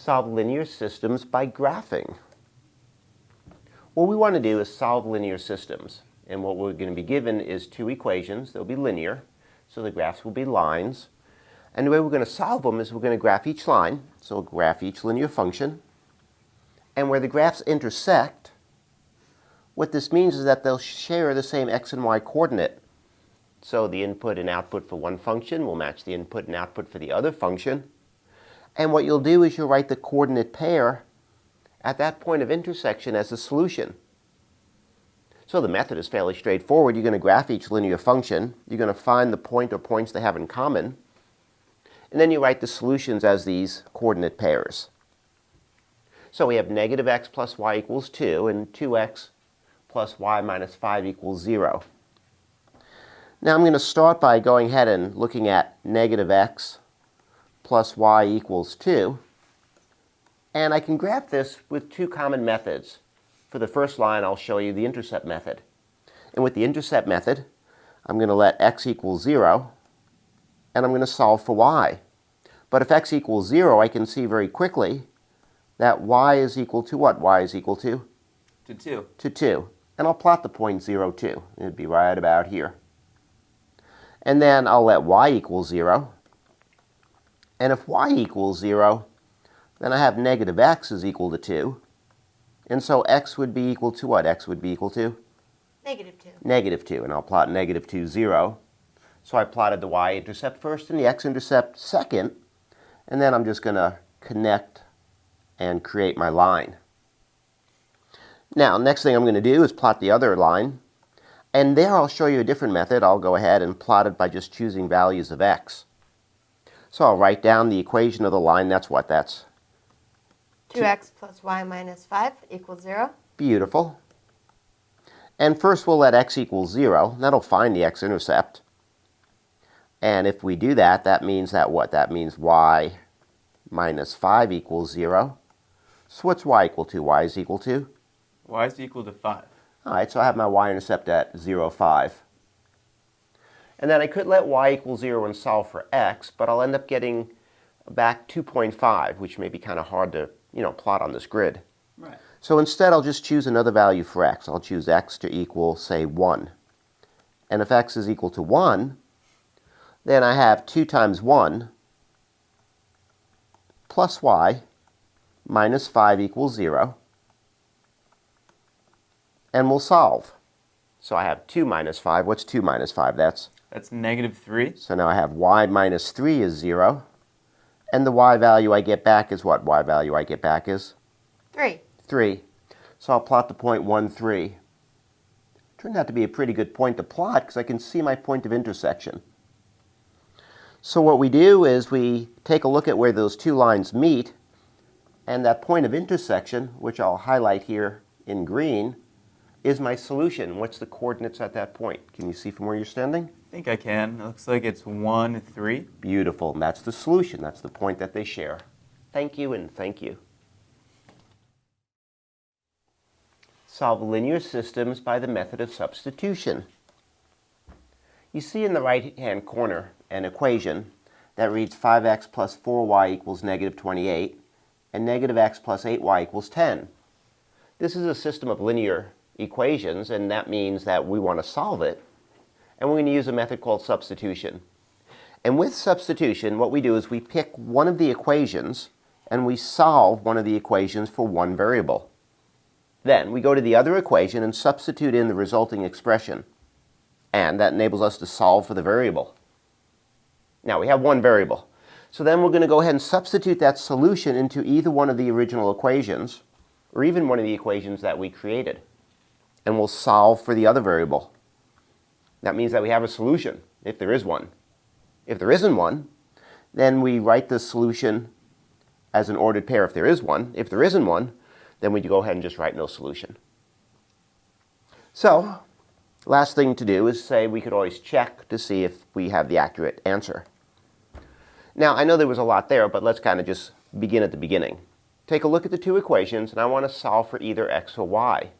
Solve linear systems by graphing. What we want to do is solve linear systems. And what we're going to be given is two equations. They'll be linear, so the graphs will be lines. And the way we're going to solve them is we're going to graph each line. So we'll graph each linear function. And where the graphs intersect, what this means is that they'll share the same x and y coordinate. So the input and output for one function will match the input and output for the other function. And what you'll do is you'll write the coordinate pair at that point of intersection as a solution. So the method is fairly straightforward. You're going to graph each linear function. You're going to find the point or points they have in common. And then you write the solutions as these coordinate pairs. So we have negative x plus y equals 2 and 2x plus y minus 5 equals 0. Now I'm going to start by going ahead and looking at negative x plus y equals 2. And I can graph this with two common methods. For the first line, I'll show you the intercept method. And with the intercept method, I'm going to let x equal 0, and I'm going to solve for y. But if x equals 0, I can see very quickly that y is equal to what? Y is equal to? To 2. To 2. And I'll plot the point 0, 2. It would be right about here. And then I'll let y equal 0. And if y equals 0, then I have negative x is equal to 2. And so x would be equal to what? X would be equal to? Negative 2. Negative 2. And I'll plot negative 2, 0. So I plotted the y-intercept first and the x-intercept second. And then I'm just going to connect and create my line. Now, next thing I'm going to do is plot the other line. And there I'll show you a different method. I'll go ahead and plot it by just choosing values of x. So I'll write down the equation of the line. That's what? That's 2x plus y minus 5 equals 0. Beautiful. And first we'll let x equal 0. That'll find the x-intercept. And if we do that, that means that what? That means y minus 5 equals 0. So what's y equal to? Y is equal to? Y is equal to 5. All right, so I have my y-intercept at 0, 5. And then I could let y equal 0 and solve for x, but I'll end up getting back 2.5, which may be kind of hard to plot on this grid. Right. So instead, I'll just choose another value for x. I'll choose x to equal, say, 1. And if x is equal to 1, then I have 2 times 1 plus y minus 5 equals 0. And we'll solve. So I have 2 minus 5. What's 2 minus 5? That's negative 3. So now I have y minus 3 is 0. And the y value I get back is what? Y value I get back is? 3. 3. So I'll plot the point 1, 3. Turned out to be a pretty good point to plot because I can see my point of intersection. So what we do is we take a look at where those two lines meet, and that point of intersection, which I'll highlight here in green, is my solution. What's the coordinates at that point? Can you see from where you're standing? I think I can. It looks like it's 1, 3. Beautiful. And that's the solution. That's the point that they share. Thank you and thank you. Solve linear systems by the method of substitution. You see in the right-hand corner an equation that reads 5x plus 4y equals negative 28 and negative x plus 8y equals 10. This is a system of linear equations, and that means that we want to solve it. And we're going to use a method called substitution. And with substitution, what we do is we pick one of the equations and we solve one of the equations for one variable. Then we go to the other equation and substitute in the resulting expression. And that enables us to solve for the variable. Now we have one variable. So then we're going to go ahead and substitute that solution into either one of the original equations or even one of the equations that we created. And we'll solve for the other variable. That means that we have a solution, if there is one. If there isn't one, then we write the solution as an ordered pair if there is one. If there isn't one, then we go ahead and just write no solution. So, last thing to do is say we could always check to see if we have the accurate answer. Now, I know there was a lot there, but let's kind of just begin at the beginning. Take a look at the two equations, and I want to solve for either x or y.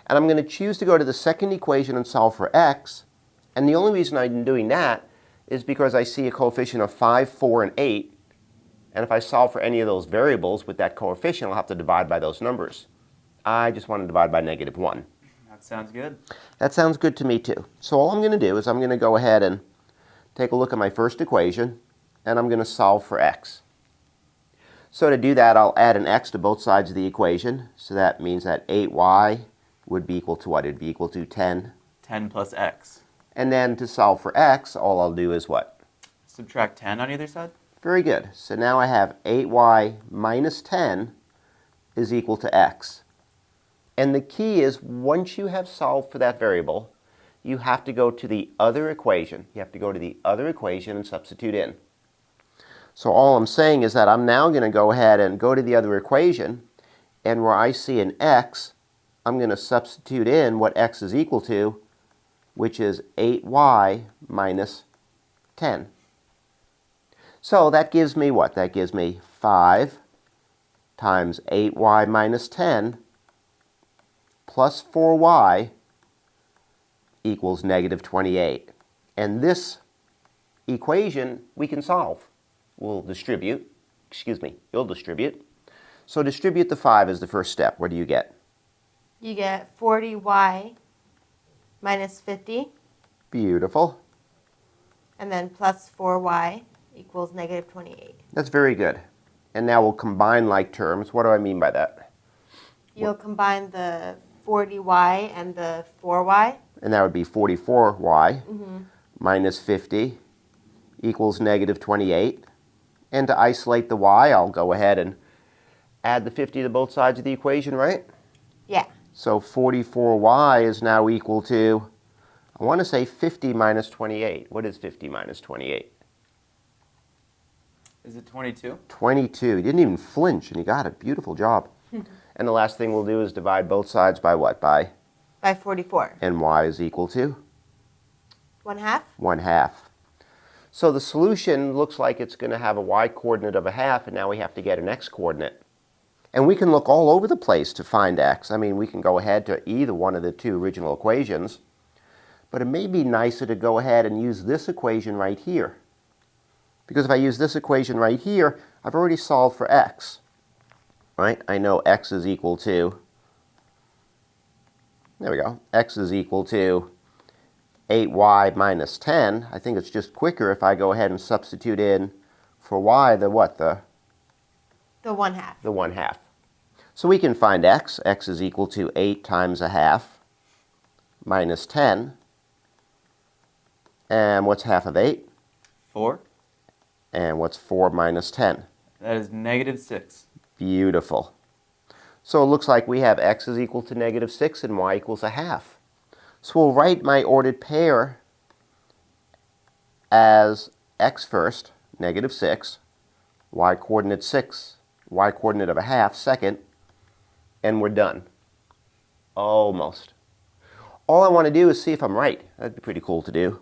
And I'm going to choose to go to the second equation and solve for x. And the only reason I'm doing that is because I see a coefficient of 5, 4, and 8. And if I solve for any of those variables with that coefficient, I'll have to divide by those numbers. I just want to divide by -1. That sounds good. That sounds good to me too. So all I'm going to do is I'm going to go ahead and take a look at my first equation, and I'm going to solve for x. So to do that, I'll add an x to both sides of the equation. So that means that 8y would be equal to what? It would be equal to 10. 10 plus x. And then to solve for x, all I'll do is what? Subtract 10 on either side? Very good. So now I have 8y minus 10 is equal to x. And the key is, once you have solved for that variable, you have to go to the other equation. You have to go to the other equation and substitute in. So all I'm saying is that I'm now going to go ahead and go to the other equation, and where I see an x, I'm going to substitute in what x is equal to, which is 8y minus 10. So that gives me what? That gives me 5 times 8y minus 10 plus 4y equals -28. And this equation we can solve. You'll distribute. So distribute the 5 is the first step. What do you get? You get 40y minus 50. Beautiful. And then plus 4y equals -28. That's very good. And now we'll combine like terms. What do I mean by that? You'll combine the 40y and the 4y. And that would be 44y minus 50 equals -28. And to isolate the y, I'll go ahead and add the 50 to both sides of the equation, right? Yeah. So 44y is now equal to, I want to say 50 minus 28. What is 50 minus 28? Is it 22? 22. You didn't even flinch, and you got it. Beautiful job. And the last thing we'll do is divide both sides by what? By 44. And y is equal to? 1/2. 1/2. So the solution looks like it's going to have a y coordinate of 1/2, and now we have to get an x coordinate. And we can look all over the place to find x. I mean, we can go ahead to either one of the two original equations, but it may be nicer to go ahead and use this equation right here. Because if I use this equation right here, I've already solved for x. Right? I know x is equal to, there we go, x is equal to 8y minus 10. I think it's just quicker if I go ahead and substitute in for y the what? The 1/2. The 1/2. So we can find x. X is equal to 8 times 1/2 minus 10. And what's half of 8? 4. And what's 4 minus 10? That is -6. Beautiful. So it looks like we have x is equal to -6 and y equals 1/2. So we'll write my ordered pair as x first, -6, y coordinate 6, y coordinate of 1/2 second, and we're done. Almost. All I want to do is see if I'm right. That'd be pretty cool to do.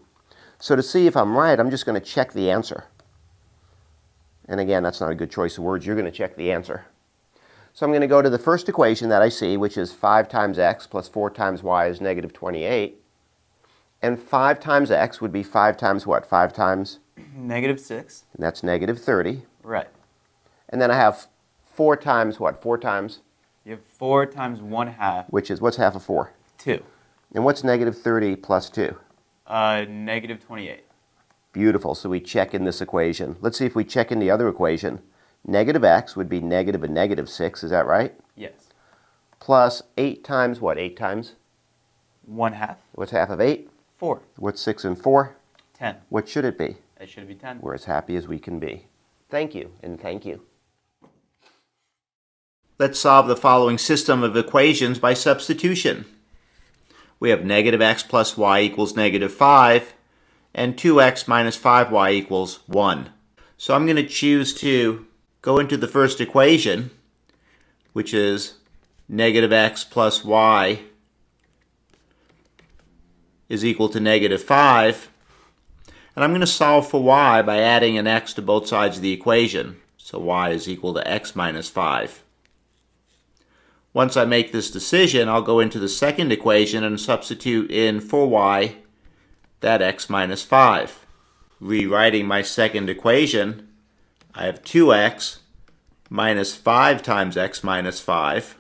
So to see if I'm right, I'm just going to check the answer. And again, that's not a good choice of words. You're going to check the answer. So I'm going to go to the first equation that I see, which is 5 times x plus 4 times y is -28. And 5 times x would be 5 times what? 5 times? -6. And that's -30. Right. And then I have 4 times what? 4 times? You have 4 times 1/2. Which is, what's half of 4? 2. And what's -30 plus 2? -28. Beautiful. So we check in this equation. Let's see if we check in the other equation. -x would be negative and -6. Is that right? Yes. Plus 8 times what? 8 times? 1/2. What's half of 8? 4. What's 6 and 4? 10. What should it be? It should be 10. We're as happy as we can be. Thank you, and thank you. Let's solve the following system of equations by substitution. We have -x plus y equals -5, and 2x minus 5y equals 1. So I'm going to choose to go into the first equation, which is -x plus y is equal to -5. And I'm going to solve for y by adding an x to both sides of the equation. So y is equal to x minus 5. Once I make this decision, I'll go into the second equation and substitute in for y that x minus 5. Rewriting my second equation, I have 2x minus 5 times x minus 5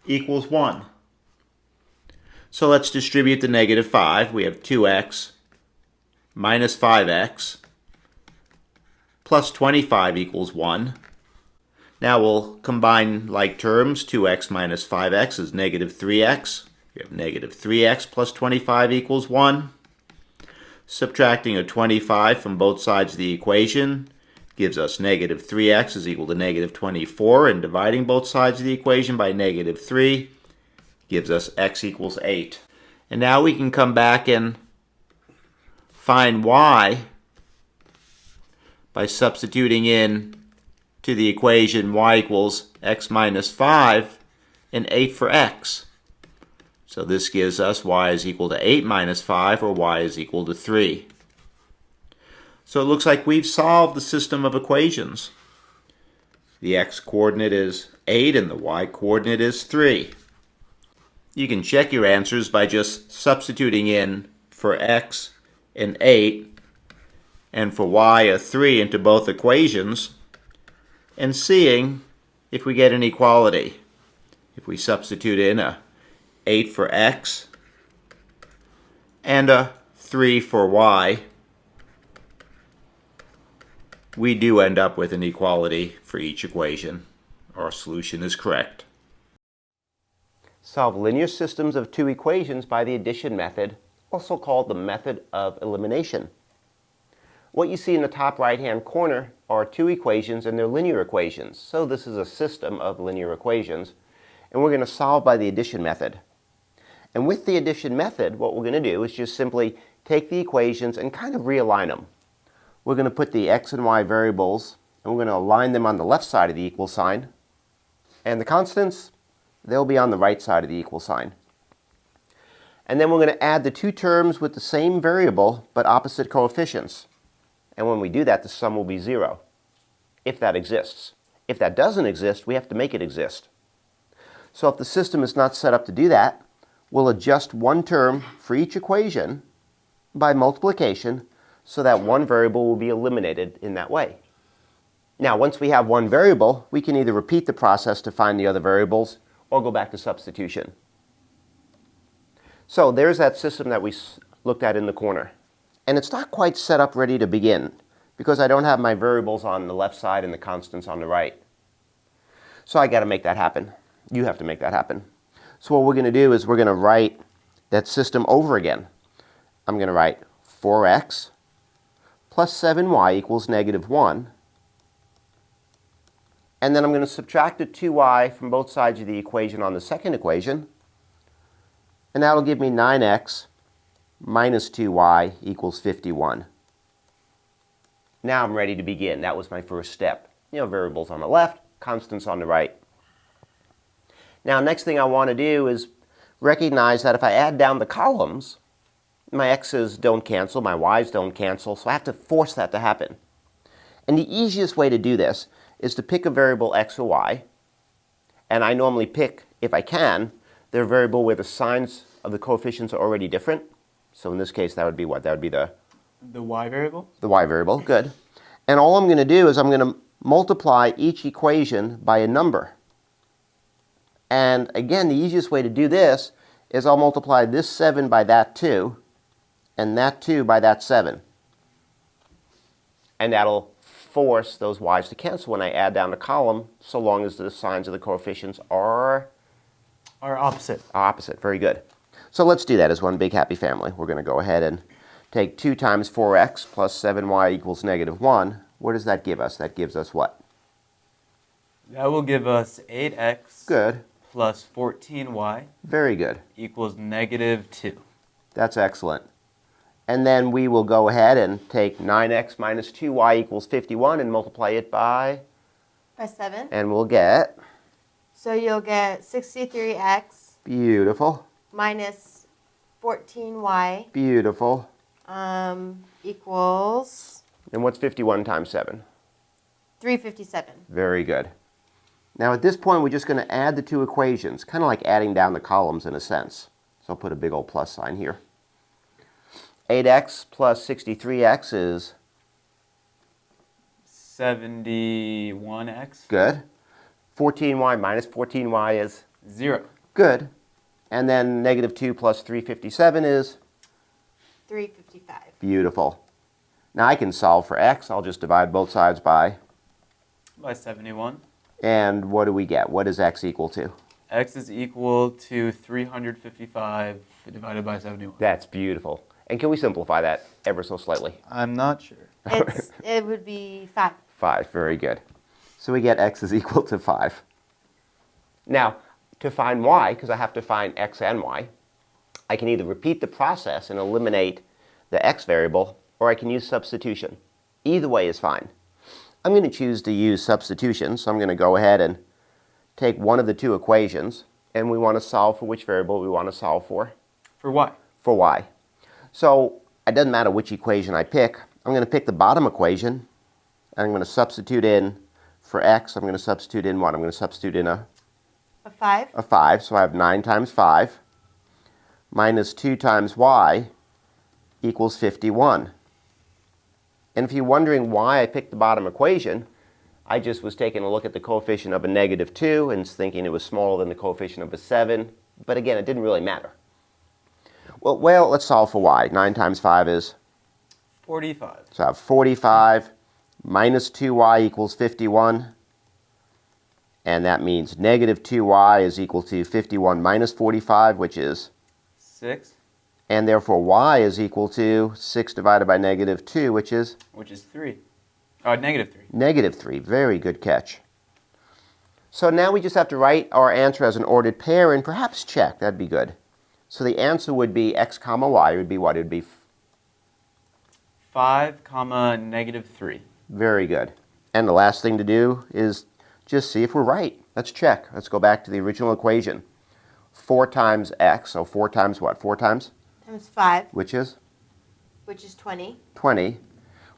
equals 1. So let's distribute the negative 5. We have 2x minus 5x plus 25 equals 1. Now we'll combine like terms. 2x minus 5x is negative 3x. We have negative 3x plus 25 equals 1. Subtracting a 25 from both sides of the equation gives us negative 3x is equal to negative 24, and dividing both sides of the equation by negative 3 gives us x equals 8. And now we can come back and find y by substituting in to the equation y equals x minus 5 and 8 for x. So this gives us y is equal to 8 minus 5, or y is equal to 3. So it looks like we've solved the system of equations. The x-coordinate is 8 and the y-coordinate is 3. You can check your answers by just substituting in for x an 8 and for y a 3 into both equations and seeing if we get an equality. If we substitute in a 8 for x and a 3 for y, we do end up with an equality for each equation. Our solution is correct. Solve linear systems of two equations by the addition method, also called the method of elimination. What you see in the top right-hand corner are two equations and they're linear equations. So this is a system of linear equations, and we're going to solve by the addition method. And with the addition method, what we're going to do is just simply take the equations and kind of realign them. We're going to put the x and y variables, and we're going to align them on the left side of the equal sign. And the constants, they'll be on the right side of the equal sign. And then we're going to add the two terms with the same variable but opposite coefficients. And when we do that, the sum will be 0, if that exists. If that doesn't exist, we have to make it exist. So if the system is not set up to do that, we'll adjust one term for each equation by multiplication so that one variable will be eliminated in that way. Now, once we have one variable, we can either repeat the process to find the other variables or go back to substitution. So there's that system that we looked at in the corner. And it's not quite set up ready to begin because I don't have my variables on the left side and the constants on the right. So I got to make that happen. You have to make that happen. So what we're going to do is we're going to write that system over again. I'm going to write 4x plus 7y equals negative 1. And then I'm going to subtract the 2y from both sides of the equation on the second equation. And that'll give me 9x minus 2y equals 51. Now I'm ready to begin. That was my first step. Variables on the left, constants on the right. Now, next thing I want to do is recognize that if I add down the columns, my x's don't cancel, my y's don't cancel, so I have to force that to happen. And the easiest way to do this is to pick a variable x or y, and I normally pick, if I can, the variable where the signs of the coefficients are already different. So in this case, that would be what? That would be the y variable? The y variable, good. And all I'm going to do is I'm going to multiply each equation by a number. And again, the easiest way to do this is I'll multiply this 7 by that 2, and that 2 by that 7. And that'll force those y's to cancel when I add down the column, so long as the signs of the coefficients are opposite. Opposite, very good. So let's do that as one big happy family. We're going to go ahead and take 2 times 4x plus 7y equals negative 1. What does that give us? That gives us what? That will give us 8x Good. plus 14y Very good. equals negative 2. That's excellent. And then we will go ahead and take 9x minus 2y equals 51 and multiply it by 7. And we'll get, So you'll get 63x beautiful, minus 14y beautiful. equals And what's 51 times 7? 357. Very good. Now at this point, we're just going to add the two equations, kind of like adding down the columns in a sense. So I'll put a big old plus sign here. 8x plus 63x is 71x. Good. 14y minus 14y is 0. good. And then negative 2 plus 357 is 355. beautiful. Now I can solve for x. I'll just divide both sides by. By 71. And what do we get? What is x equal to? X is equal to 355 divided by 71. That's beautiful. And can we simplify that ever so slightly? I'm not sure. It would be 5. 5, very good. So we get x is equal to 5. Now, to find y, because I have to find x and y, I can either repeat the process and eliminate the x variable, or I can use substitution. Either way is fine. I'm going to choose to use substitution, so I'm going to go ahead and take one of the two equations, and we want to solve for which variable we want to solve for. For y. For y. So it doesn't matter which equation I pick. I'm going to pick the bottom equation, and I'm going to substitute in for x. I'm going to substitute in what? I'm going to substitute in a 5. 5. So I have 9 times 5 minus 2 times y equals 51. And if you're wondering why I picked the bottom equation, I just was taking a look at the coefficient of a negative 2 and thinking it was smaller than the coefficient of a 7. But again, it didn't really matter. Well, let's solve for y. 9 times 5 is? 45. So I have 45 minus 2y equals 51. And that means negative 2y is equal to 51 minus 45, which is? 6. And therefore y is equal to 6 divided by negative 2, which is? Which is 3. Negative 3. Negative 3. Very good catch. So now we just have to write our answer as an ordered pair and perhaps check. That'd be good. So the answer would be x comma y. It would be what? It would be 5 comma negative 3. very good. And the last thing to do is just see if we're right. Let's check. Let's go back to the original equation. 4 times x, so 4 times what? 4 times? Times 5, Which is? which is 20. 20.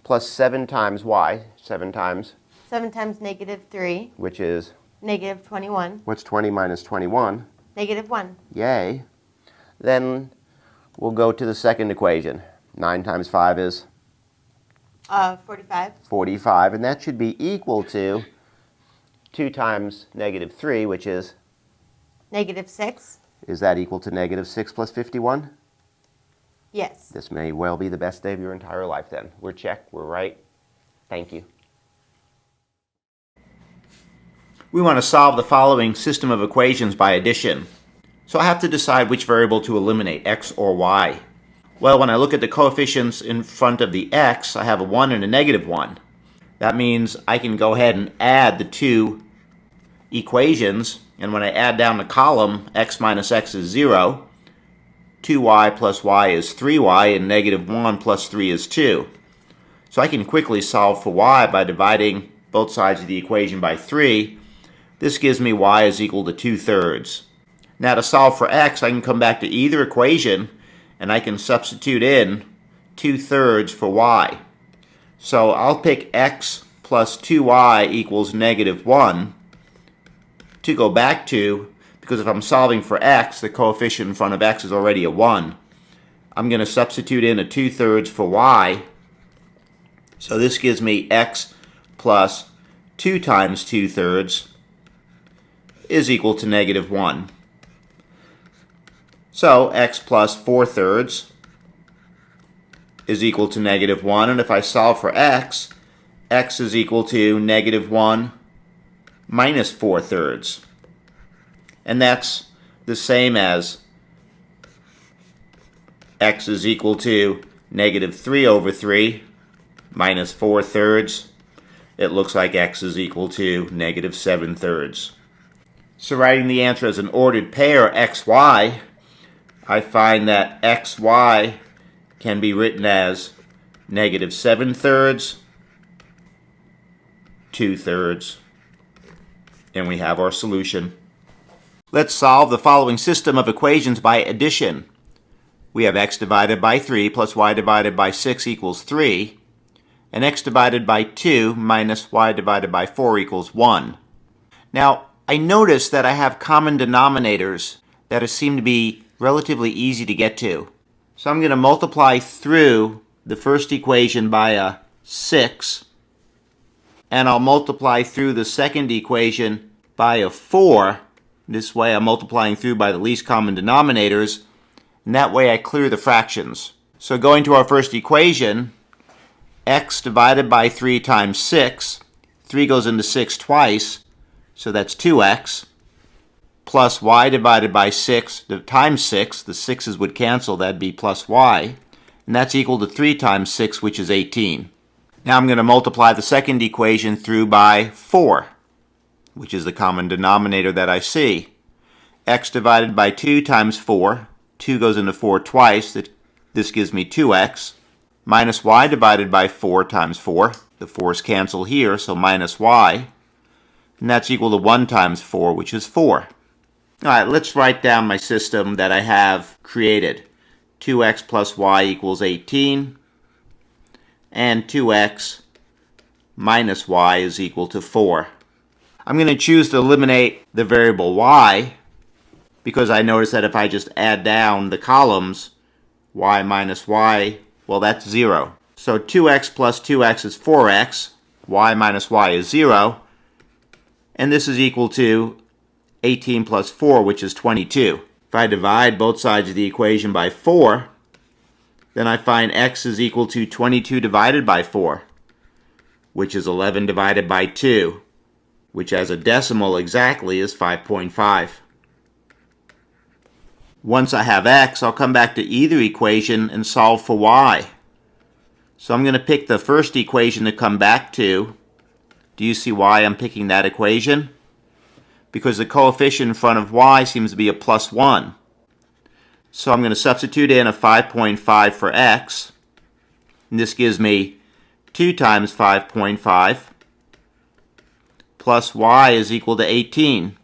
Plus 7 times y. 7 times? 7 times negative 3, Which is? negative 21. What's 20 minus 21? Negative 1. Yay. Then we'll go to the second equation. 9 times 5 is? 45. 45. And that should be equal to 2 times negative 3, which is? Negative 6. Is that equal to negative 6 plus 51? Yes. This may well be the best day of your entire life then. We're checked. We're right. Thank you. We want to solve the following system of equations by addition. So I have to decide which variable to eliminate, x or y. Well, when I look at the coefficients in front of the x, I have a 1 and a negative 1. That means I can go ahead and add the two equations, and when I add down the column, x minus x is 0, 2y plus y is 3y, and negative 1 plus 3 is 2. So I can quickly solve for y by dividing both sides of the equation by 3. This gives me y is equal to 2/3. Now to solve for x, I can come back to either equation and I can substitute in 2/3 for y. So I'll pick x plus 2y equals negative 1 to go back to, because if I'm solving for x, the coefficient in front of x is already a 1. I'm going to substitute in a 2/3 for y. So this gives me x plus 2 times 2/3 is equal to negative 1. So x plus 4/3 is equal to negative 1. And if I solve for x, x is equal to negative 1 minus 4/3. And that's the same as x is equal to negative 3/3 minus 4/3. It looks like x is equal to negative 7/3. So writing the answer as an ordered pair, xy, I find that xy can be written as negative 7/3, 2/3, and we have our solution. Let's solve the following system of equations by addition. We have x divided by 3 plus y divided by 6 equals 3, and x divided by 2 minus y divided by 4 equals 1. Now, I notice that I have common denominators that seem to be relatively easy to get to. So I'm going to multiply through the first equation by a 6, and I'll multiply through the second equation by a 4. This way I'm multiplying through by the least common denominators, and that way I clear the fractions. So going to our first equation, x divided by 3 times 6, 3 goes into 6 twice, so that's 2x, plus y divided by 6 times 6, the 6's would cancel, that'd be plus y, and that's equal to 3 times 6, which is 18. Now I'm going to multiply the second equation through by 4, which is the common denominator that I see. X divided by 2 times 4, 2 goes into 4 twice, this gives me 2x, minus y divided by 4 times 4, the 4's cancel here, so minus y, and that's equal to 1 times 4, which is 4. Alright, let's write down my system that I have created. 2x plus y equals 18, and 2x minus y is equal to 4. I'm going to choose to eliminate the variable y, because I notice that if I just add down the columns, y minus y, well, that's 0. So 2x plus 2x is 4x, y minus y is 0, and this is equal to 18 plus 4, which is 22. If I divide both sides of the equation by 4, then I find x is equal to 22 divided by 4, which is 11 divided by 2, which as a decimal exactly is 5.5. Once I have x, I'll come back to either equation and solve for y. So I'm going to pick the first equation to come back to. Do you see why I'm picking that equation? Because the coefficient in front of y seems to be a plus 1. So I'm going to substitute in a 5.5 for x, and this gives me 2 times 5.5 plus y is equal to 18.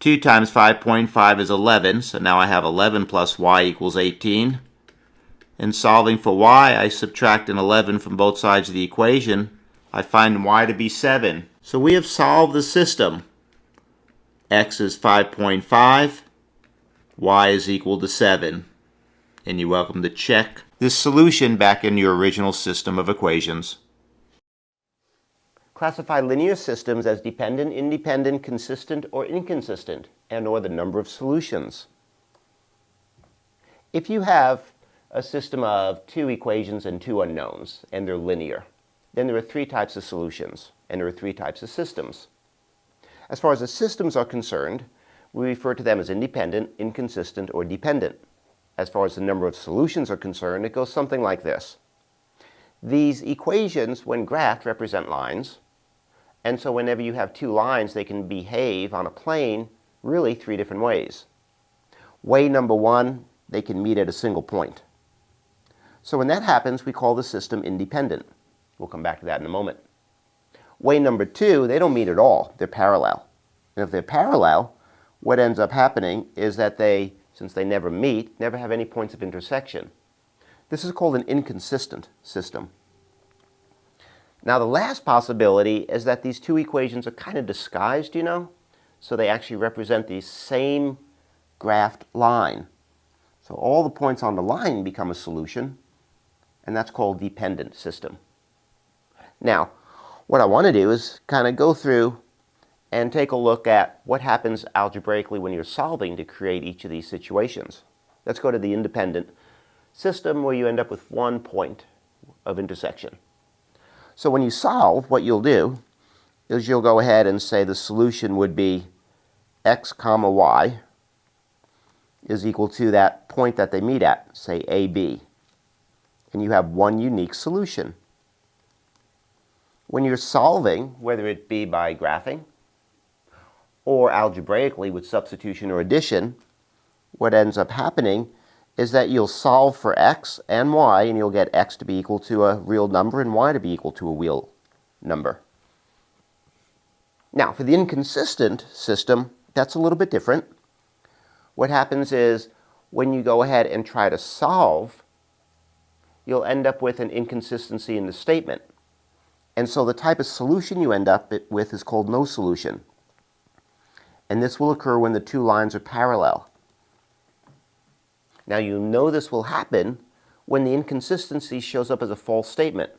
2 times 5.5 is 11, so now I have 11 plus y equals 18. And solving for y, I subtract an 11 from both sides of the equation. I find y to be 7. So we have solved the system. X is 5.5, y is equal to 7. And you're welcome to check this solution back in your original system of equations. Classify linear systems as dependent, independent, consistent, or inconsistent, and/or the number of solutions. If you have a system of 2 equations and 2 unknowns, and they're linear, then there are 3 types of solutions, and there are 3 types of systems. As far as the systems are concerned, we refer to them as independent, inconsistent, or dependent. As far as the number of solutions are concerned, it goes something like this. These equations, when graphed, represent lines. And so whenever you have 2 lines, they can behave on a plane really 3 different ways. Way number 1, they can meet at a single point. So when that happens, we call the system independent. We'll come back to that in a moment. Way number 2, they don't meet at all. They're parallel. And if they're parallel, what ends up happening is that they, since they never meet, never have any points of intersection. This is called an inconsistent system. Now the last possibility is that these 2 equations are kind of disguised, so they actually represent the same graphed line. So all the points on the line become a solution, and that's called dependent system. Now, what I want to do is kind of go through and take a look at what happens algebraically when you're solving to create each of these situations. Let's go to the independent system where you end up with 1 point of intersection. So when you solve, what you'll do is you'll go ahead and say the solution would be x comma y is equal to that point that they meet at, say AB. And you have 1 unique solution. When you're solving, whether it be by graphing or algebraically with substitution or addition, what ends up happening is that you'll solve for x and y, and you'll get x to be equal to a real number and y to be equal to a real number. Now, for the inconsistent system, that's a little bit different. What happens is when you go ahead and try to solve, you'll end up with an inconsistency in the statement. And so the type of solution you end up with is called no solution. And this will occur when the 2 lines are parallel. Now you know this will happen when the inconsistency shows up as a false statement.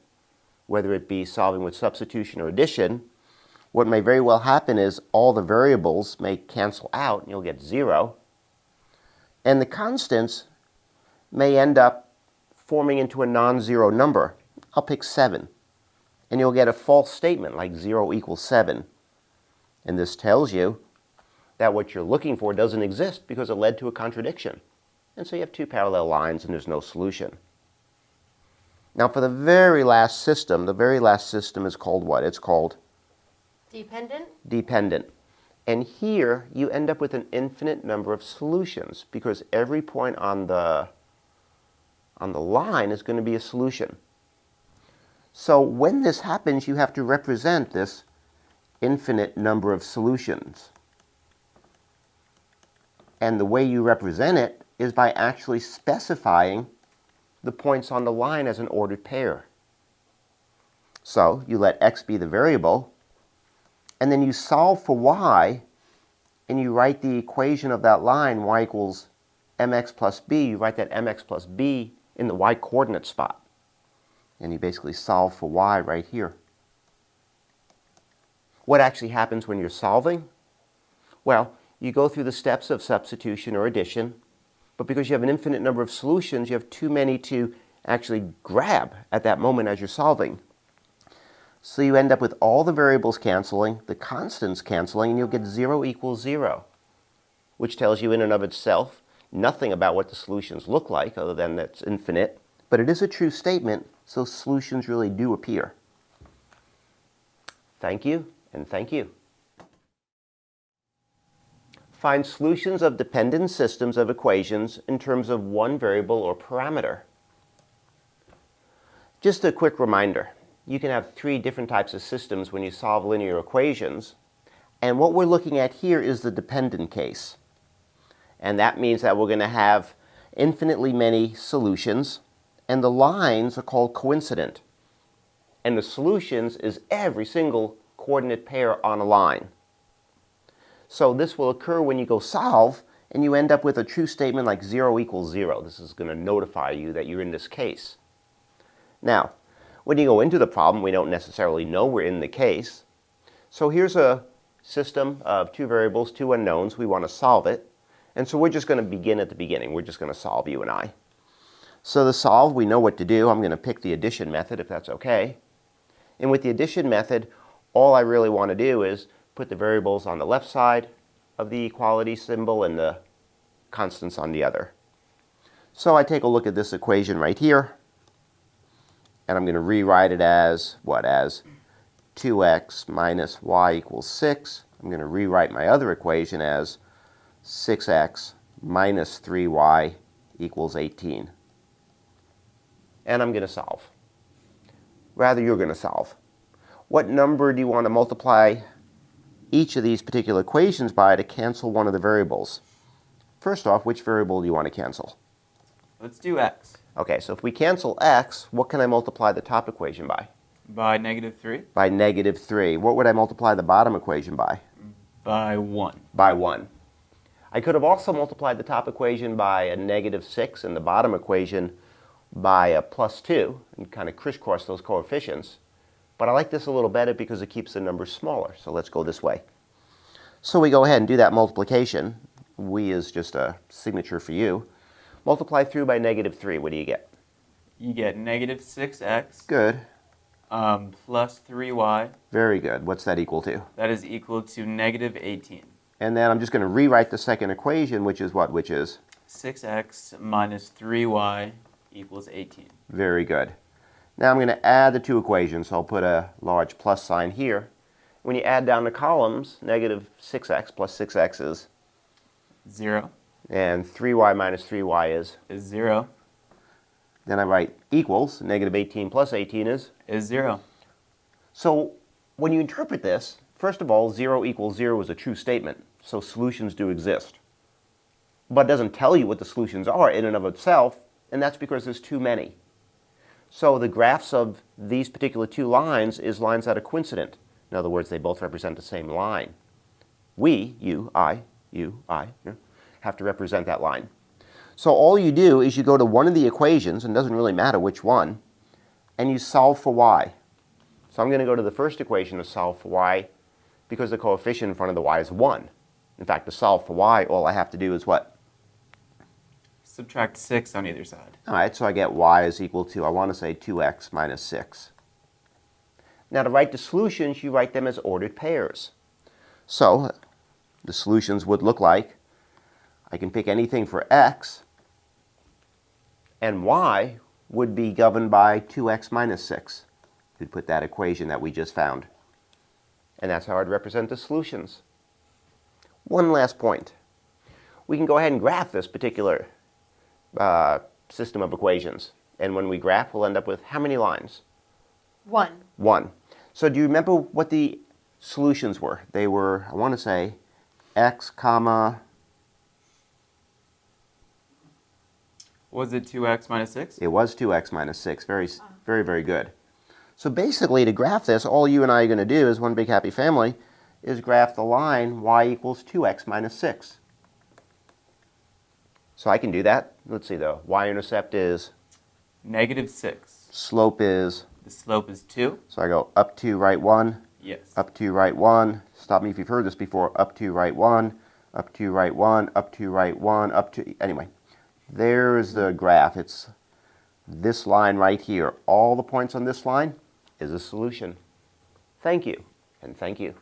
whether it be solving with substitution or addition, what may very well happen is all the variables may cancel out and you'll get 0. And the constants may end up forming into a non-zero number. I'll pick 7. And you'll get a false statement like 0 equals 7. And this tells you that what you're looking for doesn't exist because it led to a contradiction. And so you have two parallel lines and there's no solution. Now for the very last system is called what? It's called Dependent? dependent. And here you end up with an infinite number of solutions because every point on the line is going to be a solution. So when this happens, you have to represent this infinite number of solutions. And the way you represent it is by actually specifying the points on the line as an ordered pair. So you let x be the variable, and then you solve for y, and you write the equation of that line, y equals mx plus b. You write that mx plus b in the y coordinate spot. And you basically solve for y right here. What actually happens when you're solving? Well, you go through the steps of substitution or addition, but because you have an infinite number of solutions, you have too many to actually grab at that moment as you're solving. So you end up with all the variables canceling, the constants canceling, and you'll get 0 equals 0, which tells you in and of itself nothing about what the solutions look like other than that it's infinite, but it is a true statement, so solutions really do appear. Thank you, and thank you. Find solutions of dependent systems of equations in terms of one variable or parameter. Just a quick reminder. You can have 3 different types of systems when you solve linear equations. And what we're looking at here is the dependent case. And that means that we're going to have infinitely many solutions, and the lines are called coincident. And the solutions is every single coordinate pair on a line. So this will occur when you go solve, and you end up with a true statement like 0 equals 0. This is going to notify you that you're in this case. Now, when you go into the problem, we don't necessarily know we're in the case. So here's a system of 2 variables, 2 unknowns. We want to solve it. And so we're just going to begin at the beginning. We're just going to solve, you and I. So to solve, we know what to do. I'm going to pick the addition method, if that's okay. And with the addition method, all I really want to do is put the variables on the left side of the equality symbol and the constants on the other. So I take a look at this equation right here. And I'm going to rewrite it as, what, as 2x minus y equals 6. I'm going to rewrite my other equation as 6x minus 3y equals 18. And I'm going to solve. Rather, you're going to solve. What number do you want to multiply each of these particular equations by to cancel one of the variables? First off, which variable do you want to cancel? Let's do x. Okay, so if we cancel x, what can I multiply the top equation by? By -3. By -3. What would I multiply the bottom equation by? By 1. By 1. I could have also multiplied the top equation by a -6 and the bottom equation by a +2 and kind of crisscross those coefficients. But I like this a little better because it keeps the numbers smaller. So let's go this way. So we go ahead and do that multiplication. We is just a signature for you. Multiply through by -3. What do you get? You get -6x Good. plus 3y. Very good. What's that equal to? That is equal to -18. And then I'm just going to rewrite the second equation, which is what? Which is? 6x minus 3y equals 18. Very good. Now I'm going to add the 2 equations, so I'll put a large plus sign here. When you add down the columns, -6x plus 6x is? 0. And 3y minus 3y is? Is 0. Then I write equals, -18 plus 18 is? Is 0. So when you interpret this, first of all, 0 equals 0 is a true statement, so solutions do exist. But it doesn't tell you what the solutions are in and of itself, and that's because there's too many. So the graphs of these particular 2 lines is lines that are coincident. In other words, they both represent the same line. We, you, I, have to represent that line. So all you do is you go to one of the equations, and it doesn't really matter which one, and you solve for y. So I'm going to go to the first equation to solve for y because the coefficient in front of the y is 1. In fact, to solve for y, all I have to do is what? Subtract 6 on either side. All right, so I get y is equal to, I want to say 2x minus 6. Now to write the solutions, you write them as ordered pairs. So the solutions would look like, I can pick anything for x, and y would be governed by 2x minus 6. We'd put that equation that we just found. And that's how I'd represent the solutions. One last point. We can go ahead and graph this particular system of equations. And when we graph, we'll end up with how many lines? 1. 1. So do you remember what the solutions were? They were, I want to say, x comma, Was it 2x minus 6? it was 2x minus 6. Very, very, very good. So basically, to graph this, all you and I are going to do as one big happy family is graph the line y equals 2x minus 6. So I can do that. Let's see, the y-intercept is, Negative 6. slope is, The slope is 2? so I go up 2, right 1, Yes. up 2, right 1. Stop me if you've heard this before. Up 2, right 1, up 2, right 1, up 2, right 1, up 2. Anyway, there's the graph. It's this line right here. All the points on this line is a solution. Thank you, and thank you.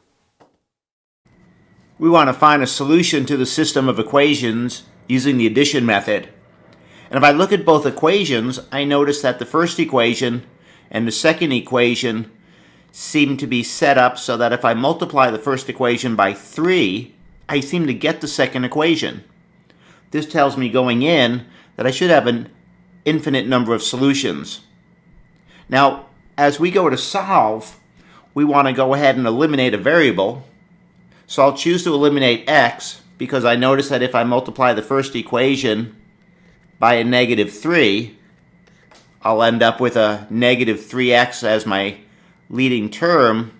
We want to find a solution to the system of equations using the addition method. And if I look at both equations, I notice that the first equation and the second equation seem to be set up so that if I multiply the first equation by 3, I seem to get the second equation. This tells me going in that I should have an infinite number of solutions. Now, as we go to solve, we want to go ahead and eliminate a variable. So I'll choose to eliminate x because I notice that if I multiply the first equation by a negative 3, I'll end up with a negative 3x as my leading term.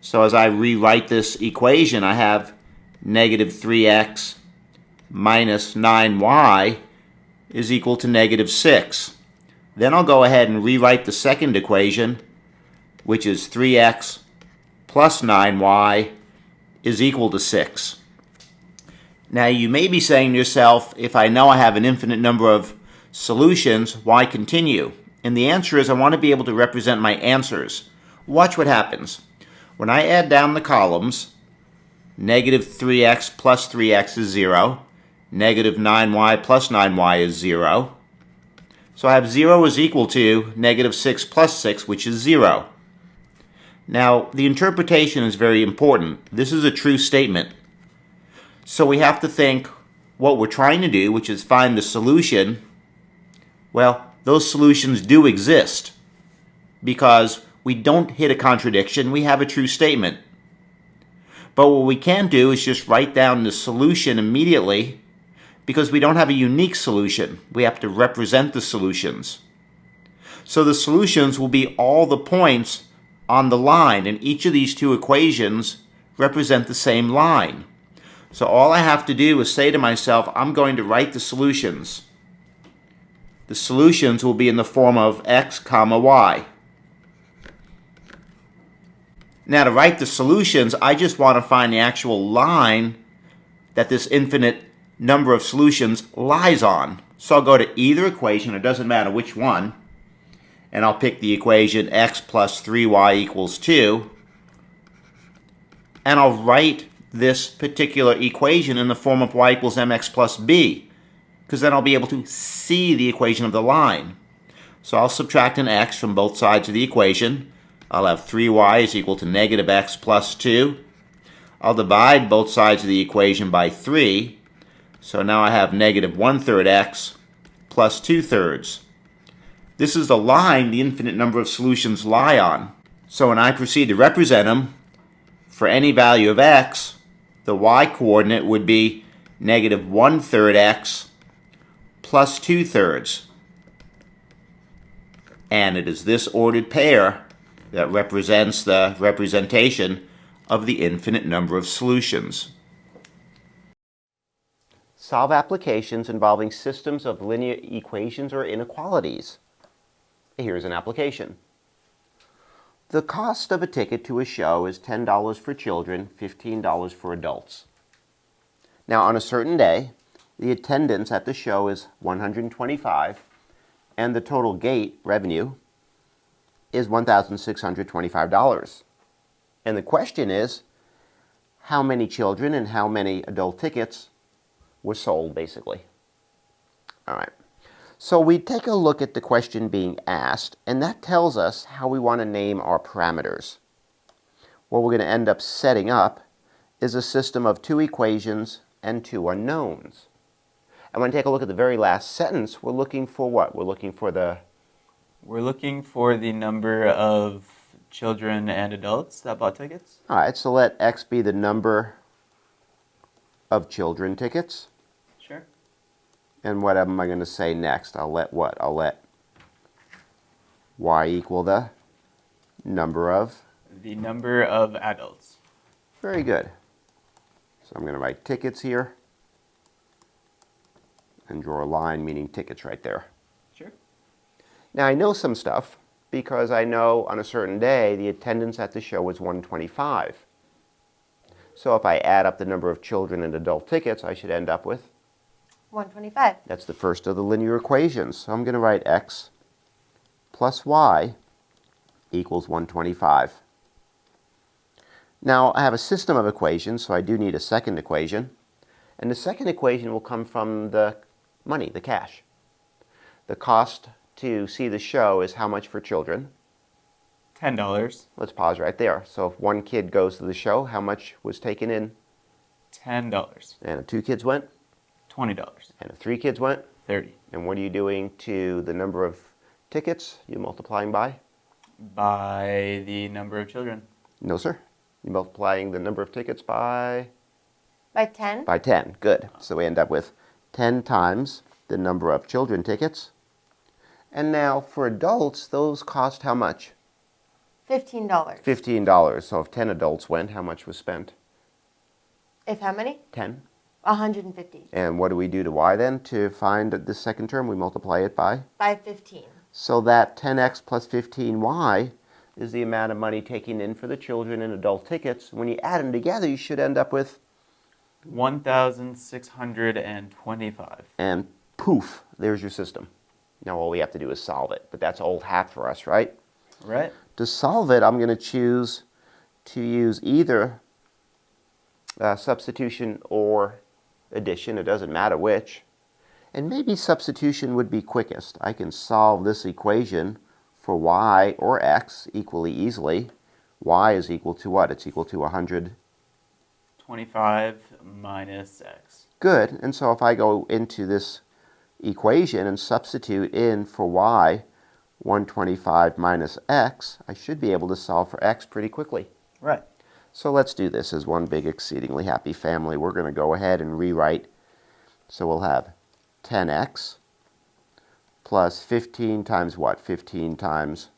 So as I rewrite this equation, I have negative 3x minus 9y is equal to negative 6. Then I'll go ahead and rewrite the second equation, which is 3x plus 9y is equal to 6. Now you may be saying to yourself, if I know I have an infinite number of solutions, why continue? And the answer is I want to be able to represent my answers. Watch what happens. When I add down the columns, negative 3x plus 3x is 0. Negative 9y plus 9y is 0. So I have 0 is equal to negative 6 plus 6, which is 0. Now, the interpretation is very important. This is a true statement. So we have to think what we're trying to do, which is find the solution. Well, those solutions do exist because we don't hit a contradiction. We have a true statement. But what we can't do is just write down the solution immediately because we don't have a unique solution. We have to represent the solutions. So the solutions will be all the points on the line, and each of these two equations represent the same line. So all I have to do is say to myself, I'm going to write the solutions. The solutions will be in the form of x comma y. Now to write the solutions, I just want to find the actual line that this infinite number of solutions lies on. So I'll go to either equation, it doesn't matter which one, and I'll pick the equation x plus 3y equals 2, and I'll write this particular equation in the form of y equals mx plus b, because then I'll be able to see the equation of the line. So I'll subtract an x from both sides of the equation. I'll have 3y is equal to negative x plus 2. I'll divide both sides of the equation by 3. So now I have negative 1/3 x plus 2/3. This is the line the infinite number of solutions lie on. So when I proceed to represent them, for any value of x, the y-coordinate would be negative 1/3 x plus 2/3. And it is this ordered pair that represents the representation of the infinite number of solutions. Solve applications involving systems of linear equations or inequalities. Here's an application. The cost of a ticket to a show is $10 for children, $15 for adults. Now, on a certain day, the attendance at the show is 125, and the total gate revenue is $1,625. And the question is, how many children and how many adult tickets were sold, basically? All right. So we take a look at the question being asked, and that tells us how we want to name our parameters. What we're going to end up setting up is a system of 2 equations and 2 unknowns. And when we take a look at the very last sentence, we're looking for what? We're looking for the number of children and adults that bought tickets. All right, so let X be the number of children tickets. Sure. And what am I going to say next? I'll let what? I'll let Y equal the number of? The number of adults. Very good. So I'm going to write tickets here and draw a line meaning tickets right there. Sure. Now I know some stuff because I know on a certain day the attendance at the show was 125. So if I add up the number of children and adult tickets, I should end up with? 125. That's the first of the linear equations. So I'm going to write X plus Y equals 125. Now I have a system of equations, so I do need a second equation. And the second equation will come from the money, the cash. The cost to see the show is how much for children? $10. Let's pause right there. So if one kid goes to the show, how much was taken in? $10. And if 2 kids went? $20. And if 3 kids went? $30. And what are you doing to the number of tickets? You're multiplying by? By the number of children. No, sir. You're multiplying the number of tickets by? By 10? By 10. Good. So we end up with 10 times the number of children tickets. And now for adults, those cost how much? $15. $15. So if 10 adults went, how much was spent? If how many? 10. 150. And what do we do to y then to find the second term? We multiply it by? By 15. So that 10x plus 15y is the amount of money taken in for the children and adult tickets. When you add them together, you should end up with? 1,625. And poof, there's your system. Now all we have to do is solve it. But that's old hat for us, right? Right. To solve it, I'm going to choose to use either substitution or addition. It doesn't matter which. And maybe substitution would be quickest. I can solve this equation for y or x equally easily. Y is equal to what? It's equal to 125 minus x. Good. And so if I go into this equation and substitute in for y 125 minus x, I should be able to solve for x pretty quickly. Right. So let's do this as one big exceedingly happy family. We're going to go ahead and rewrite. So we'll have 10x plus 15 times what? 15 times?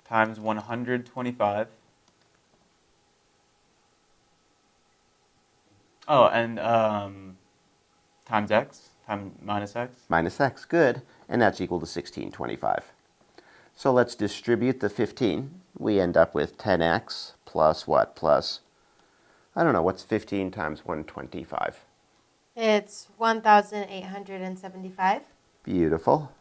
Times 125. Oh, and times x, minus x. Minus x, good. And that's equal to 1625. So let's distribute the 15. We end up with 10x plus what? Plus, I don't know, what's 15 times 125? It's 1,875. Beautiful.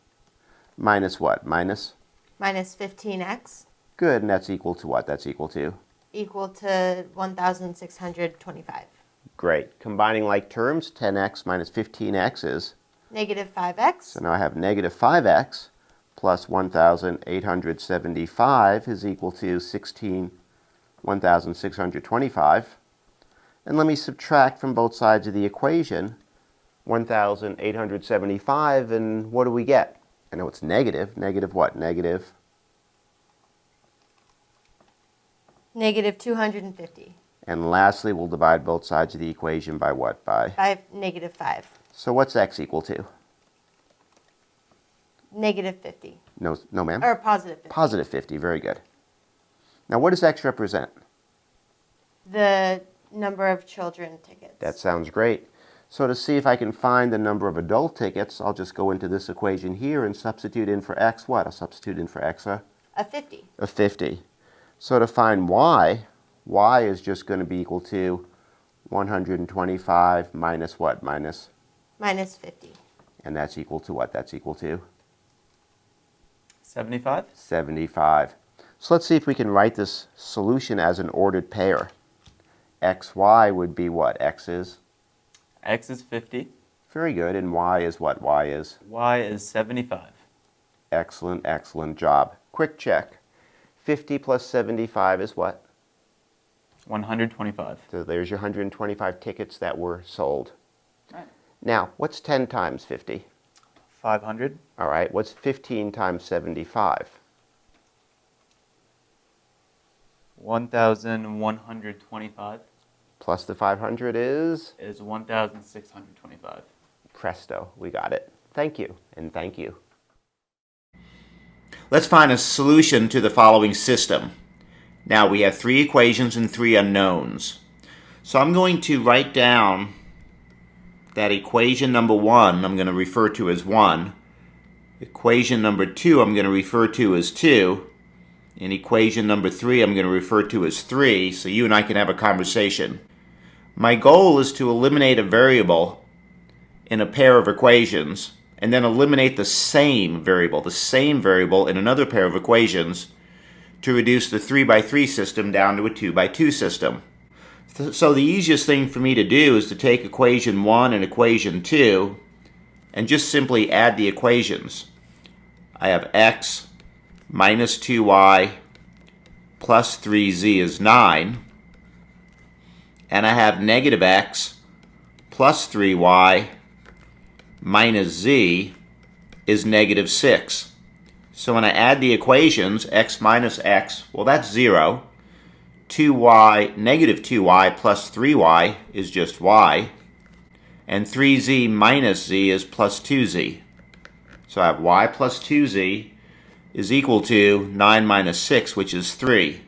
Minus what? Minus? Minus 15x. Good, and that's equal to what? That's equal to? Equal to 1,625. Great. Combining like terms, 10x minus 15x is? Negative 5x. So now I have negative 5x plus 1,875 is equal to 1,625. And let me subtract from both sides of the equation 1,875, and what do we get? I know it's negative. Negative what? Negative? Negative 250. And lastly, we'll divide both sides of the equation by what? By negative 5. So what's x equal to? Negative 50. No, ma'am? Or positive 50. Positive 50, very good. Now what does x represent? The number of children tickets. That sounds great. So to see if I can find the number of adult tickets, I'll just go into this equation here and substitute in for x what? I'll substitute in for x a 50. a 50. So to find y is just going to be equal to 125 minus what? Minus 50. And that's equal to what? That's equal to 75? 75. So let's see if we can write this solution as an ordered pair. xy would be what? X is? X is 50. Very good. And y is what? Y is? Y is 75. Excellent, excellent job. Quick check. 50 plus 75 is what? 125. So there's your 125 tickets that were sold. Right. Now, what's 10 times 50? 500. All right, what's 15 times 75? 1,125 Plus the 500 is? is 1,625. Presto, we got it. Thank you, and thank you. Let's find a solution to the following system. Now we have 3 equations and 3 unknowns. So I'm going to write down that equation number 1 I'm going to refer to as 1. Equation number 2 I'm going to refer to as 2. And equation number 3 I'm going to refer to as 3, so you and I can have a conversation. My goal is to eliminate a variable in a pair of equations and then eliminate the same variable in another pair of equations to reduce the 3 by 3 system down to a 2 by 2 system. So the easiest thing for me to do is to take equation 1 and equation 2 and just simply add the equations. I have x minus 2y plus 3z is 9, and I have negative x plus 3y minus z is negative 6. So when I add the equations, x minus x, well, that's 0. 2y, negative 2y plus 3y is just y. And 3z minus z is plus 2z. So I have y plus 2z is equal to 9 minus 6, which is 3.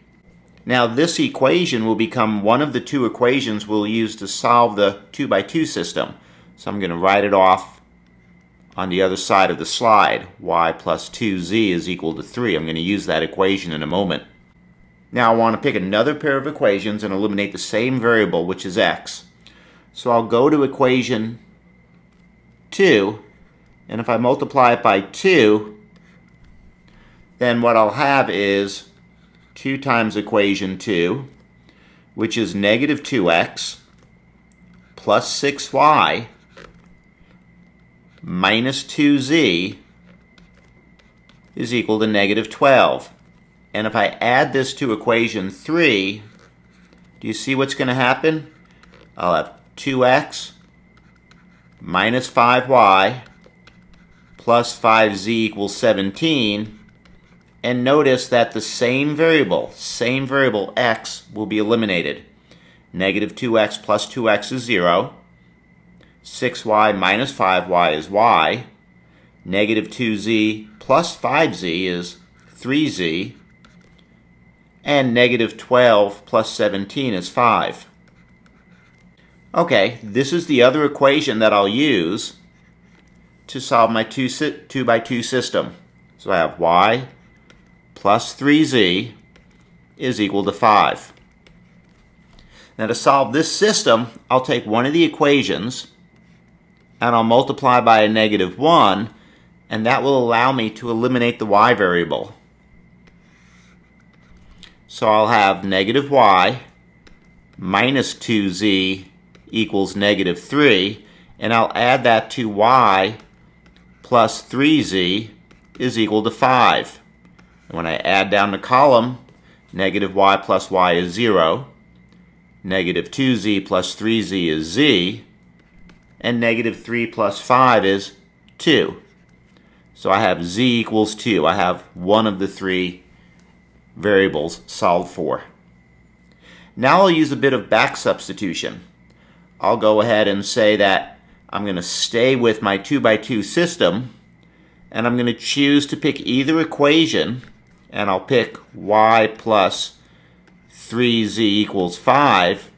Now this equation will become one of the 2 equations we'll use to solve the 2 by 2 system. So I'm going to write it off on the other side of the slide. Y plus 2z is equal to 3. I'm going to use that equation in a moment. Now I want to pick another pair of equations and eliminate the same variable, which is x. So I'll go to equation 2, and if I multiply it by 2, then what I'll have is 2 times equation 2, which is negative 2x plus 6y minus 2z is equal to negative 12. And if I add this to equation 3, do you see what's going to happen? I'll have 2x minus 5y plus 5z equals 17. And notice that the same variable x will be eliminated. Negative 2x plus 2x is 0. 6y minus 5y is y. Negative 2z plus 5z is 3z. And negative 12 plus 17 is 5. Okay, this is the other equation that I'll use to solve my 2 by 2 system. So I have y plus 3z is equal to 5. Now to solve this system, I'll take one of the equations and I'll multiply by a negative 1, and that will allow me to eliminate the y variable. So I'll have negative y minus 2z equals negative 3, and I'll add that to y plus 3z is equal to 5. And when I add down the column, negative y plus y is 0, negative 2z plus 3z is z, and negative 3 plus 5 is 2. So I have z equals 2. I have one of the 3 variables solved for. Now I'll use a bit of back substitution. I'll go ahead and say that I'm going to stay with my 2 by 2 system, and I'm going to choose to pick either equation, and I'll pick y plus 3z equals 5,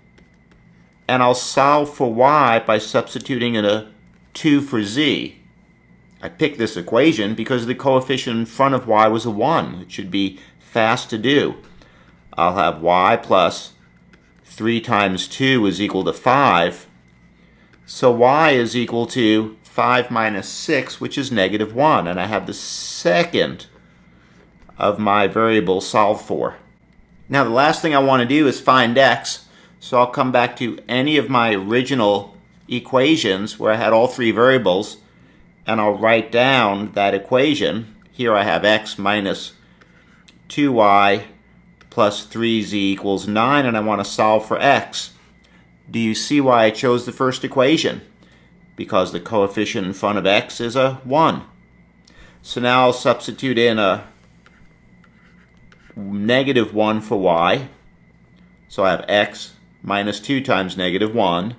and I'll solve for y by substituting in a 2 for z. I picked this equation because the coefficient in front of y was a 1. It should be fast to do. I'll have y plus 3 times 2 is equal to 5. So y is equal to 5 minus 6, which is negative 1. And I have the second of my variables solved for. Now the last thing I want to do is find x. So I'll come back to any of my original equations where I had all three variables, and I'll write down that equation. Here I have x minus 2y plus 3z equals 9, and I want to solve for x. Do you see why I chose the first equation? Because the coefficient in front of x is a 1. So now I'll substitute in a negative 1 for y. So I have x minus 2 times negative 1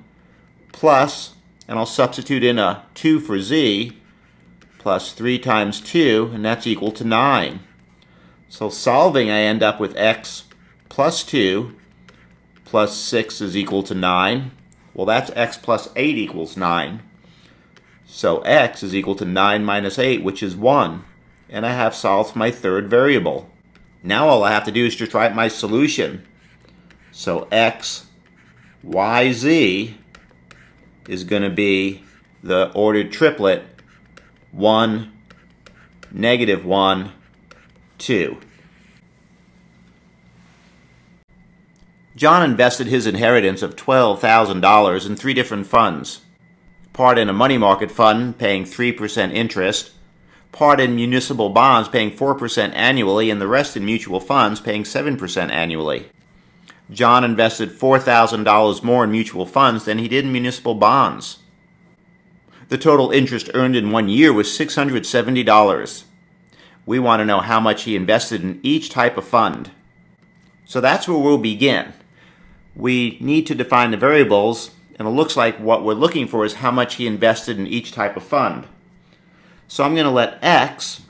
plus, and I'll substitute in a 2 for z, plus 3 times 2, and that's equal to 9. So solving, I end up with x plus 2 plus 6 is equal to 9. Well, that's x plus 8 equals 9. So x is equal to 9 minus 8, which is 1. And I have solved my third variable. Now all I have to do is just write my solution. So x, y, z is going to be the ordered triplet 1, negative 1, 2. John invested his inheritance of $12,000 in 3 different funds. Part in a money market fund paying 3% interest, part in municipal bonds paying 4% annually, and the rest in mutual funds paying 7% annually. John invested $4,000 more in mutual funds than he did in municipal bonds. The total interest earned in 1 year was $670. We want to know how much he invested in each type of fund. So that's where we'll begin. We need to define the variables, and it looks like what we're looking for is how much he invested in each type of fund. So I'm going to let x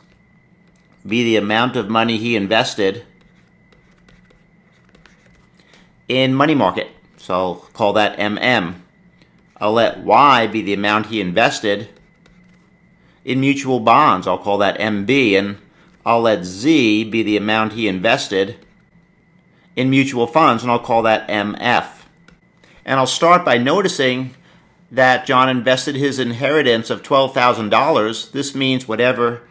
be the amount of money he invested in money market. So I'll call that MM. I'll let y be the amount he invested in mutual bonds. I'll call that MB. And I'll let z be the amount he invested in mutual funds, and I'll call that MF. And I'll start by noticing that John invested his inheritance of $12,000. This means whatever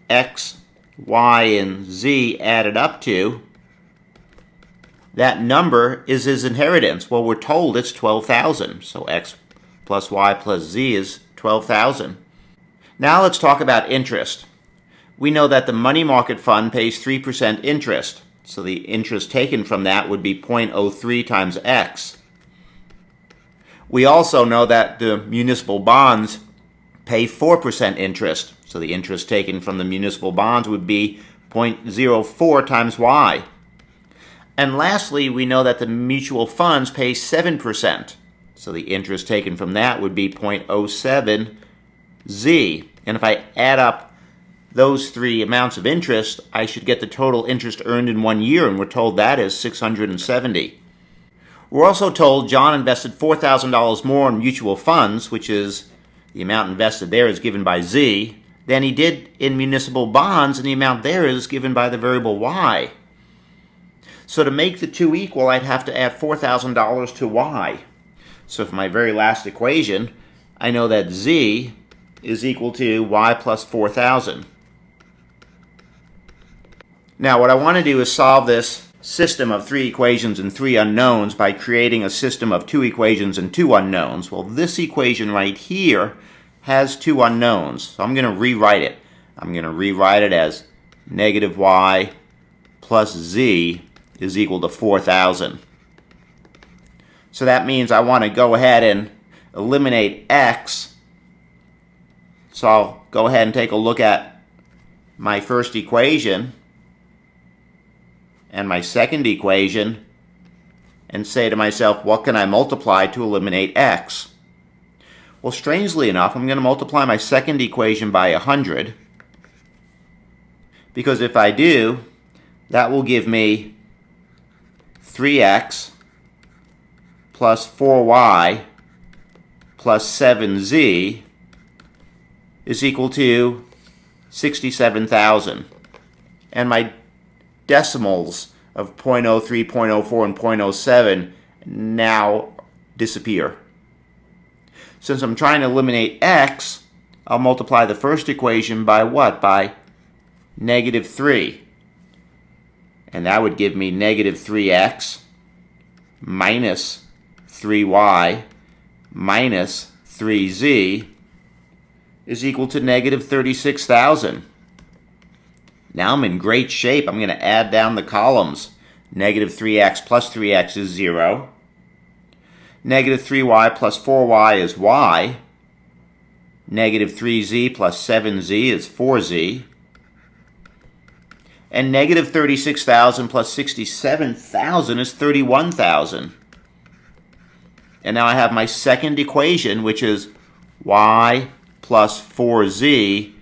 x, y, and z added up to, that number is his inheritance. Well, we're told it's 12,000. So x plus y plus z is 12,000. Now let's talk about interest. We know that the money market fund pays 3% interest. So the interest taken from that would be 0.03 times x. We also know that the municipal bonds pay 4% interest. So the interest taken from the municipal bonds would be 0.04 times y. And lastly, we know that the mutual funds pay 7%. So the interest taken from that would be 0.07 z. And if I add up those 3 amounts of interest, I should get the total interest earned in 1 year, and we're told that is $670. We're also told John invested $4,000 more in mutual funds, which is the amount invested there is given by z, than he did in municipal bonds, and the amount there is given by the variable y. So to make the two equal, I'd have to add $4,000 to y. So for my very last equation, I know that z is equal to y plus 4,000. Now what I want to do is solve this system of 3 equations and 3 unknowns by creating a system of 2 equations and 2 unknowns. Well, this equation right here has 2 unknowns, so I'm going to rewrite it. I'm going to rewrite it as negative y plus z is equal to 4,000. So that means I want to go ahead and eliminate x. So I'll go ahead and take a look at my first equation and my second equation and say to myself, what can I multiply to eliminate x? Well, strangely enough, I'm going to multiply my second equation by 100, because if I do, that will give me 3x plus 4y plus 7z is equal to 67,000. And my decimals of 0.03, 0.04, and 0.07 now disappear. Since I'm trying to eliminate x, I'll multiply the first equation by what? By negative 3. And that would give me negative 3x minus 3y minus 3z is equal to negative 36,000. Now I'm in great shape. I'm going to add down the columns. Negative 3x plus 3x is 0. Negative 3y plus 4y is y. Negative 3z plus 7z is 4z. And negative 36,000 plus 67,000 is 31,000. And now I have my second equation, which is y plus 4z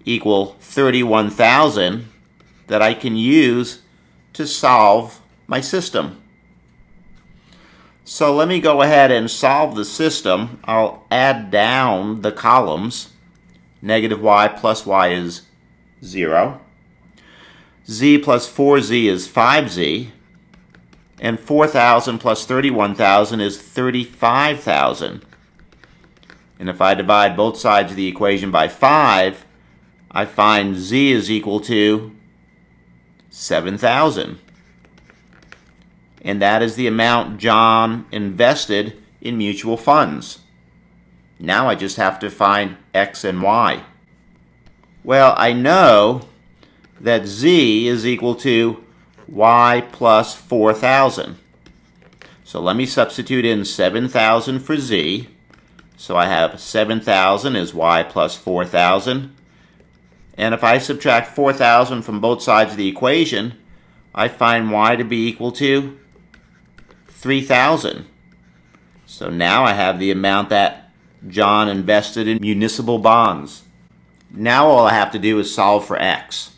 equal 31,000 that I can use to solve my system. So let me go ahead and solve the system. I'll add down the columns. Negative y plus y is 0. Z plus 4z is 5z. And 4,000 plus 31,000 is 35,000. And if I divide both sides of the equation by 5, I find z is equal to 7,000. And that is the amount John invested in mutual funds. Now I just have to find x and y. Well, I know that z is equal to y plus 4,000. So let me substitute in 7,000 for z. So I have 7,000 is y plus 4,000. And if I subtract 4,000 from both sides of the equation, I find y to be equal to 3,000. So now I have the amount that John invested in municipal bonds. Now all I have to do is solve for x.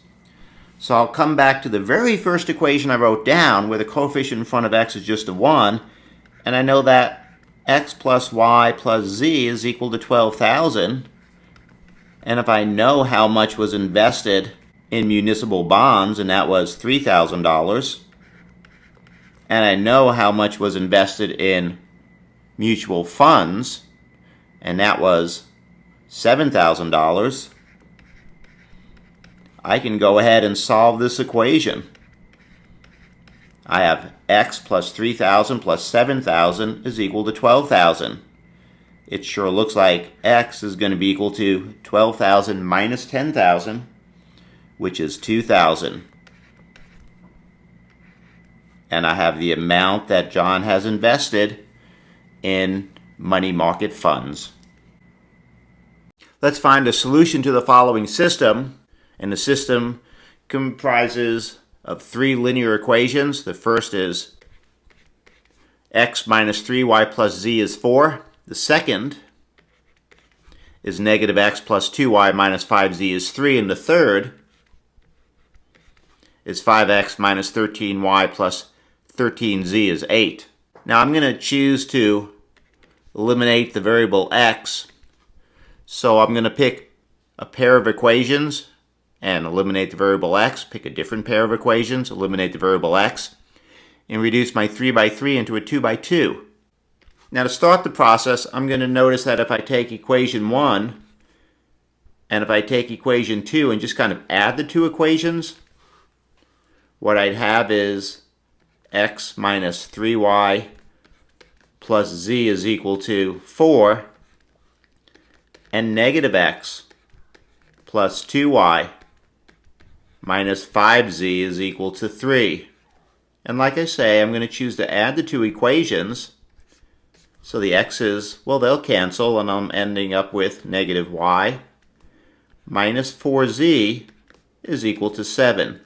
So I'll come back to the very first equation I wrote down, where the coefficient in front of x is just a 1, and I know that x plus y plus z is equal to 12,000. And if I know how much was invested in municipal bonds, and that was $3,000, and I know how much was invested in mutual funds, and that was $7,000, I can go ahead and solve this equation. I have x plus 3,000 plus 7,000 is equal to 12,000. It sure looks like x is going to be equal to 12,000 minus 10,000, which is 2,000. And I have the amount that John has invested in money market funds. Let's find a solution to the following system. And the system comprises of 3 linear equations. The first is x minus 3y plus z is 4. The second is negative x plus 2y minus 5z is 3. And the third is 5x minus 13y plus 13z is 8. Now I'm going to choose to eliminate the variable x. So I'm going to pick a pair of equations and eliminate the variable x, pick a different pair of equations, eliminate the variable x, and reduce my 3 by 3 into a 2 by 2. Now to start the process, I'm going to notice that if I take equation 1 and if I take equation 2 and just kind of add the two equations, what I'd have is x minus 3y plus z is equal to 4, and negative x plus 2y minus 5z is equal to 3. And like I say, I'm going to choose to add the two equations. So the x's, well, they'll cancel, and I'm ending up with negative y minus 4z is equal to 7.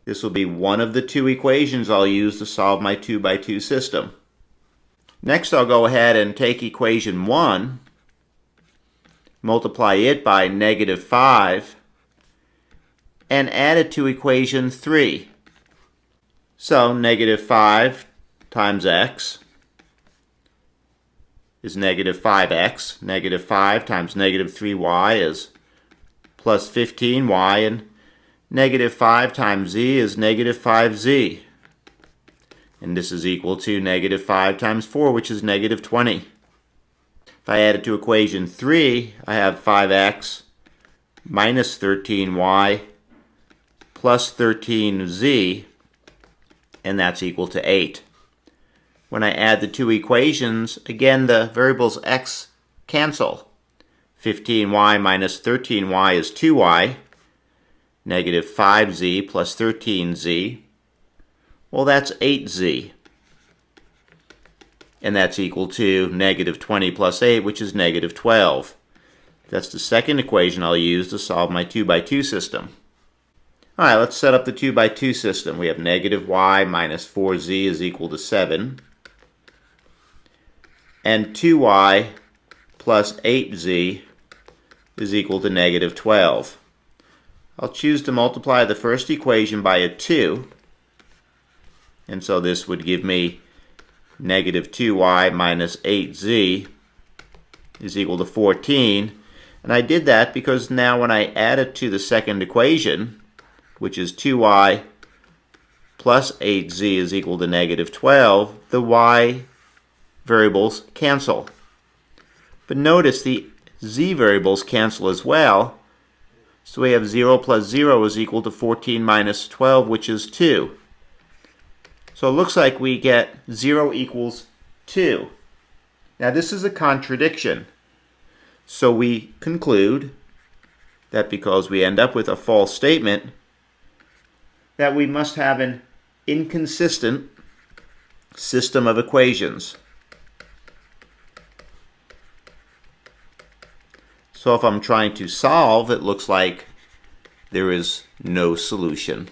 This will be one of the two equations I'll use to solve my 2 by 2 system. Next, I'll go ahead and take equation 1, multiply it by negative 5, and add it to equation 3. So negative 5 times x is negative 5x. Negative 5 times negative 3y is plus 15y, and Negative 5 times z is negative 5z. And this is equal to negative 5 times 4, which is negative 20. If I add it to equation 3, I have 5x minus 13y plus 13z, and that's equal to 8. When I add the two equations, again the variables x cancel. 15y minus 13y is 2y. Negative 5z plus 13z. Well, that's 8z. And that's equal to negative 20 plus 8, which is negative 12. That's the second equation I'll use to solve my 2 by 2 system. All right, let's set up the 2 by 2 system. We have negative y minus 4z is equal to 7. And 2y plus 8z is equal to negative 12. I'll choose to multiply the first equation by a 2. And so this would give me negative 2y minus 8z is equal to 14. And I did that because now when I add it to the second equation, which is 2y plus 8z is equal to negative 12, the y variables cancel. But notice the z variables cancel as well. So we have 0 plus 0 is equal to 14 minus 12, which is 2. So it looks like we get 0 equals 2. Now this is a contradiction. So we conclude that because we end up with a false statement, that we must have an inconsistent system of equations. So if I'm trying to solve, it looks like there is no solution.